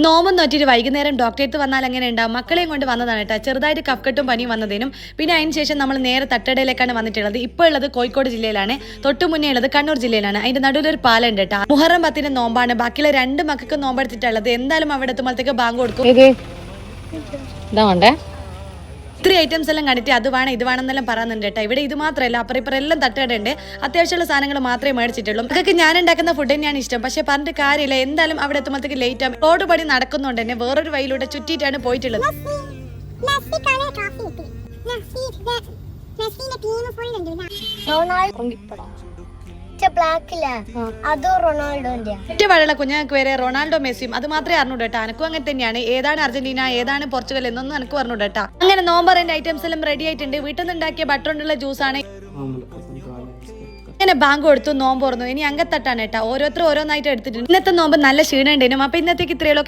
നോമ്പും നോറ്റിട്ട് വൈകുന്നേരം ഡോക്ടറേറ്റ് വന്നാൽ എങ്ങനെ ഉണ്ടാവും? മക്കളെയും കൊണ്ട് വന്നതാണ് കേട്ടോ. ചെറുതായിട്ട് കഫക്കെട്ടും പനിയും വന്നതിനും പിന്നെ അതിന് ശേഷം നമ്മൾ നേരെ തട്ടടയിലേക്കാണ് വന്നിട്ടുള്ളത്. ഇപ്പോൾ ഉള്ളത് കോഴിക്കോട് ജില്ലയിലാണ്, തൊട്ടു മുന്നേ ഉള്ളത് കണ്ണൂർ ജില്ലയിലാണ്. അതിന്റെ നടുവിലൊരു പാലുണ്ട് കേട്ടോ. മുഹറം 10 നോമ്പാണ്. ബാക്കിയുള്ള 2 മക്കൾക്ക് നോമ്പെടുത്തിട്ടുള്ളത്. എന്തായാലും അവിടെ എത്തുമ്പോഴത്തേക്ക് ബാങ്ക് കൊടുക്കും. ഇത്ര ഐറ്റംസ് എല്ലാം കണ്ടിട്ട് അത് വേണം ഇത് വേണമെന്നെല്ലാം പറയുന്നുണ്ട് കേട്ടോ. ഇവിടെ ഇത് മാത്രമല്ല, അപ്പുറം ഇപ്പുറം എല്ലാം തട്ടുകടയുണ്ട്. അത്യാവശ്യമുള്ള സാധനങ്ങൾ മാത്രമേ മേടിച്ചിട്ടുള്ളൂ. അതൊക്കെ ഞാൻ ഉണ്ടാക്കുന്ന ഫുഡ് തന്നെയാണ് ഇഷ്ടം. പക്ഷെ പറഞ്ഞിട്ട് കാര്യമില്ല, എന്തായാലും അവിടെ എത്തുമ്പോഴത്തേക്ക് ലേറ്റ് ആകും. റോഡ് പണി നടക്കുന്നുണ്ട് തന്നെ, വേറൊരു വഴിയിലൂടെ ചുറ്റിയിട്ടാണ് പോയിട്ടുള്ളത്. ഒറ്റ വഴയുള്ള കുഞ്ഞുങ്ങൾക്ക് വരെ റൊണാൾഡോ മെസ്സിയും അത് മാത്രമേ അറിഞ്ഞൂട കേട്ടോ. എനക്കും അങ്ങനെ തന്നെയാണ്. ഏതാണ് അർജന്റീന ഏതാണ് പോർച്ചുഗൽ എന്നൊന്നും എനിക്ക് പറഞ്ഞൂട കേട്ടോ. അങ്ങനെ നോമ്പറിന്റെ ഐറ്റംസ് എല്ലാം റെഡി ആയിട്ടുണ്ട്. വീട്ടിൽ നിന്ന് ഉണ്ടാക്കിയ ബട്ടർ കൊണ്ടുള്ള ജ്യൂസാണ്. അങ്ങനെ ബാങ്ക് കൊടുത്തു, നോമ്പ് തുറന്നു. ഇനി അങ്കത്തട്ടാണ് കേട്ടോ. ഓരോരുത്തരും ഓരോന്നായിട്ട് എടുത്തിട്ടുണ്ട്. ഇന്നത്തെ നോമ്പ് നല്ല ക്ഷീണം ഉണ്ടായിരുന്നു. അപ്പൊ ഇന്നത്തേക്ക് ഇത്രയുള്ളൂ.